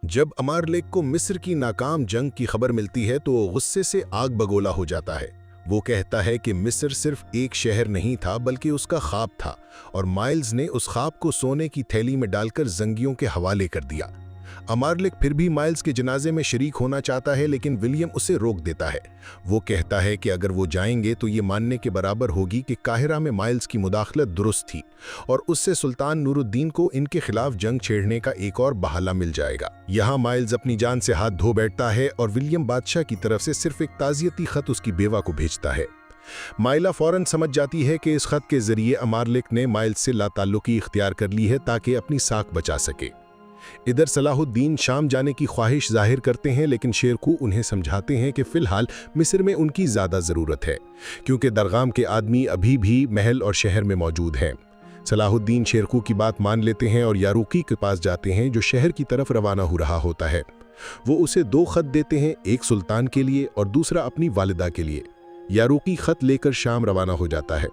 जब अमारलिक को मिस्र की नाकाम जंग की खबर मिलती है तो वो गुस्से से आग बगोला हो जाता है। वो कहता है कि मिस्र सिर्फ एक शहर नहीं था बल्कि उसका ख्वाब था और माइल्स ने उस ख्वाब को सोने की थैली में डालकर जंगियों के हवाले कर दिया। अमारलिक फिर भी माइल्स के जनाजे में शरीक होना चाहता है लेकिन विलियम उसे रोक देता है। वो कहता है कि अगर वो जाएंगे तो ये मानने के बराबर होगी कि काहिरा में माइल्स की मुदाखलत दुरुस्त थी और उससे सुल्तान नूरुद्दीन को इनके खिलाफ जंग छेड़ने का एक और बहाना मिल जाएगा। यहाँ माइल्स अपनी जान से हाथ धो बैठता है और विलियम बादशाह की तरफ से सिर्फ एक ताज़ियती खत उसकी बेवा को भेजता है। माइला फौरन समझ जाती है कि इस खत के जरिए अमारलिक ने माइल्स से लाताल्लुकी इख्तियार कर ली है ताकि अपनी साख बचा सके। इधर सलाहुद्दीन शाम जाने की ख्वाहिश जाहिर करते हैं लेकिन शेरखू उन्हें समझाते हैं कि फिलहाल मिस्र में उनकी ज़्यादा ज़रूरत है क्योंकि दरगाम के आदमी अभी भी महल और शहर में मौजूद हैं। सलाहुद्दीन शेरखू की बात मान लेते हैं और यारूकी के पास जाते हैं जो शहर की तरफ रवाना हो रहा होता है। वो उसे 2 खत देते हैं, एक सुल्तान के लिए और दूसरा अपनी वालिदा के लिए। यारूकी खत लेकर शाम रवाना हो जाता है।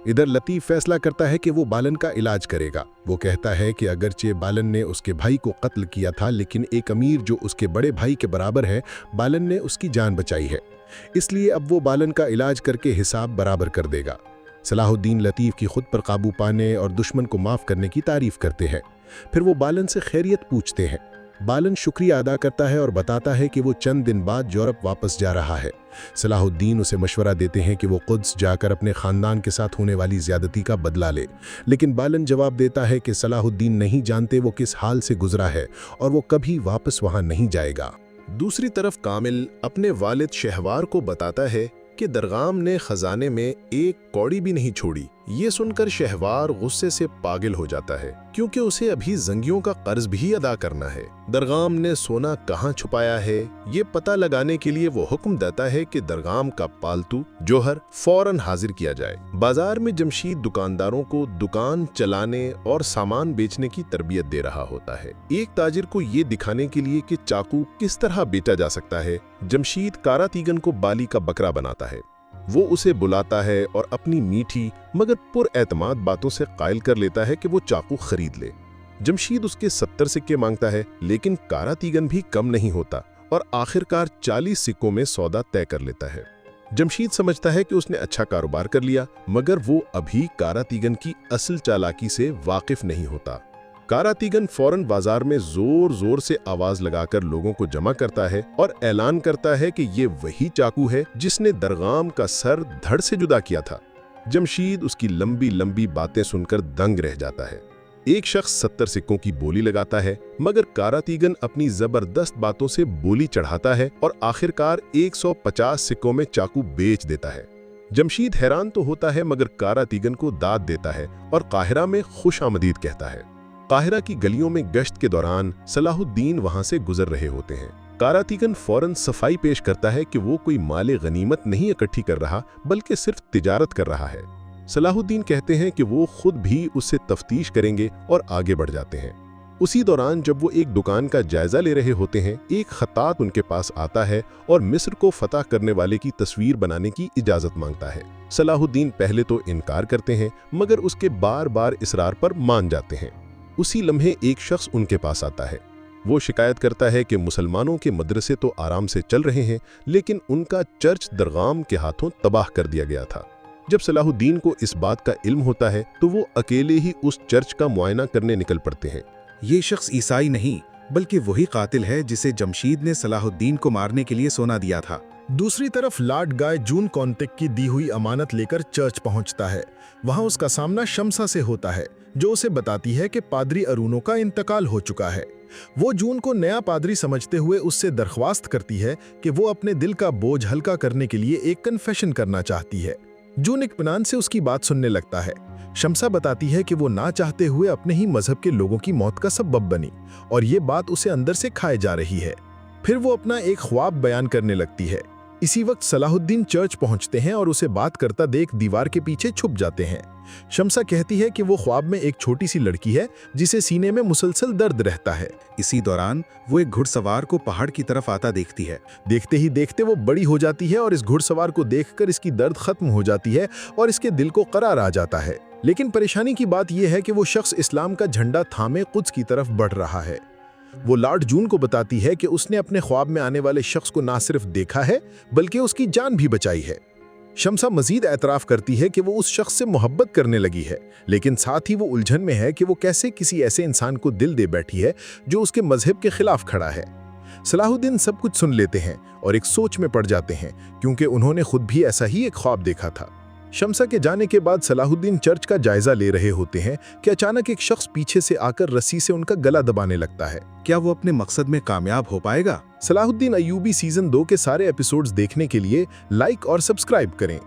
इधर लतीफ़ फैसला करता है कि वो बालन का इलाज करेगा। वो कहता है कि अगरचे बालन ने उसके भाई को कत्ल किया था लेकिन एक अमीर जो उसके बड़े भाई के बराबर है, बालन ने उसकी जान बचाई है, इसलिए अब वो बालन का इलाज करके हिसाब बराबर कर देगा। सलाहुद्दीन लतीफ़ की खुद पर काबू पाने और दुश्मन को माफ़ करने की तारीफ़ करते हैं। फिर वो बालन से खैरियत पूछते हैं। बालन शुक्रिया अदा करता है और बताता है कि वो चंद दिन बाद यूरोप वापस जा रहा है। सलाहुद्दीन उसे मशवरा देते हैं कि वो कुद्स जाकर अपने ख़ानदान के साथ होने वाली ज़्यादती का बदला ले, लेकिन बालन जवाब देता है कि सलाहुद्दीन नहीं जानते वो किस हाल से गुजरा है और वो कभी वापस वहाँ नहीं जाएगा। दूसरी तरफ कामिल अपने वालिद शहवार को बताता है कि दरगाम ने खजाने में एक कौड़ी भी नहीं छोड़ी। ये सुनकर शहवार गुस्से से पागल हो जाता है क्योंकि उसे अभी जंगियों का कर्ज भी अदा करना है। दरगाम ने सोना कहाँ छुपाया है ये पता लगाने के लिए वो हुक्म देता है कि दरगाम का पालतू जौहर फौरन हाजिर किया जाए। बाजार में जमशीद दुकानदारों को दुकान चलाने और सामान बेचने की तरबियत दे रहा होता है। एक ताजिर को ये दिखाने के लिए कि चाकू किस तरह बेचा जा सकता है, जमशीद कारातीगन को बाली का बकरा बनाता है। वो उसे बुलाता है और अपनी मीठी मगर पुरएतमाद बातों से कायल कर लेता है कि वो चाकू खरीद ले। जमशीद उसके 70 सिक्के मांगता है लेकिन कारातीगन भी कम नहीं होता और आखिरकार 40 सिक्कों में सौदा तय कर लेता है। जमशीद समझता है कि उसने अच्छा कारोबार कर लिया मगर वो अभी कारातीगन की असल चालाकी से वाकिफ नहीं होता। कारातीगन फौरन बाजार में जोर जोर से आवाज लगाकर लोगों को जमा करता है और ऐलान करता है कि ये वही चाकू है जिसने दरगाम का सर धड़ से जुदा किया था। जमशीद उसकी लंबी लंबी बातें सुनकर दंग रह जाता है। एक शख्स 70 सिक्कों की बोली लगाता है मगर कारातीगन अपनी जबरदस्त बातों से बोली चढ़ाता है और आखिरकार 150 सिक्कों में चाकू बेच देता है। जमशीद हैरान तो होता है मगर कारातीगन को दाद देता है और काहिरा में खुशामदीद कहता है। काहिरा की गलियों में गश्त के दौरान सलाहुद्दीन वहां से गुजर रहे होते हैं। कारातीगन फौरन सफाई पेश करता है कि वो कोई माले गनीमत नहीं इकट्ठी कर रहा बल्कि सिर्फ तिजारत कर रहा है। सलाहुद्दीन कहते हैं कि वो खुद भी उससे तफ्तीश करेंगे और आगे बढ़ जाते हैं। उसी दौरान जब वो एक दुकान का जायजा ले रहे होते हैं, एक खतात उनके पास आता है और मिस्र को फतह करने वाले की तस्वीर बनाने की इजाजत मांगता है। सलाहुद्दीन पहले तो इनकार करते हैं मगर उसके बार बार इसरार पर मान जाते हैं। उसी लम्हे एक शख्स उनके पास आता है। वो शिकायत करता है कि मुसलमानों के मदरसे तो आराम से चल रहे हैं लेकिन उनका चर्च दरगाम के हाथों तबाह कर दिया गया था। जब सलाहुद्दीन को इस बात का इल्म होता है तो वो अकेले ही उस चर्च का मुआयना करने निकल पड़ते हैं। ये शख्स ईसाई नहीं बल्कि वही कातिल है जिसे जमशीद ने सलाहुद्दीन को मारने के लिए सोना दिया था। दूसरी तरफ लॉर्ड गाय जून कॉन्टेक की दी हुई अमानत लेकर चर्च पहुंचता है। वहां उसका सामना शमसा से होता है जो उसे बताती है कि पादरी अरूनो का इंतकाल हो चुका है। वो जून को नया पादरी समझते हुए उससे दरख्वास्त करती है कि वो अपने दिल का बोझ हल्का करने के लिए एक कन्फेशन करना चाहती है। जून इत्मीनान से उसकी बात सुनने लगता है। शमसा बताती है कि वो ना चाहते हुए अपने ही मजहब के लोगों की मौत का सबब बनी और ये बात उसे अंदर से खाए जा रही है। फिर वो अपना एक ख्वाब बयान करने लगती है। इसी वक्त सलाहुद्दीन चर्च पहुंचते हैं और उसे बात करता देख दीवार के पीछे छुप जाते हैं। शमसा कहती है कि वो ख्वाब में एक छोटी सी लड़की है जिसे सीने में मुसलसल दर्द रहता है। इसी दौरान वो एक घुड़सवार को पहाड़ की तरफ आता देखती है। देखते ही देखते वो बड़ी हो जाती है और इस घुड़सवार को देखकर इसकी दर्द खत्म हो जाती है और इसके दिल को करार आ जाता है। लेकिन परेशानी की बात यह है कि वो शख्स इस्लाम का झंडा थामे कुद्स की तरफ बढ़ रहा है। वो लॉर्ड जून को बताती है कि उसने अपने ख्वाब में आने वाले शख्स को ना सिर्फ देखा है बल्कि उसकी जान भी बचाई है। शम्सा मजीद एतराफ़ करती है कि वो उस शख्स से मोहब्बत करने लगी है, लेकिन साथ ही वो उलझन में है कि वो कैसे किसी ऐसे इंसान को दिल दे बैठी है जो उसके मजहब के खिलाफ खड़ा है। सलाहुद्दीन सब कुछ सुन लेते हैं और एक सोच में पड़ जाते हैं, क्योंकि उन्होंने खुद भी ऐसा ही एक ख्वाब देखा था। शम्सा के जाने के बाद सलाहुद्दीन चर्च का जायजा ले रहे होते हैं कि अचानक एक शख्स पीछे से आकर रस्सी से उनका गला दबाने लगता है। क्या वो अपने मकसद में कामयाब हो पाएगा? सलाहुद्दीन अय्यूबी सीजन 2 के सारे एपिसोड्स देखने के लिए लाइक और सब्सक्राइब करें।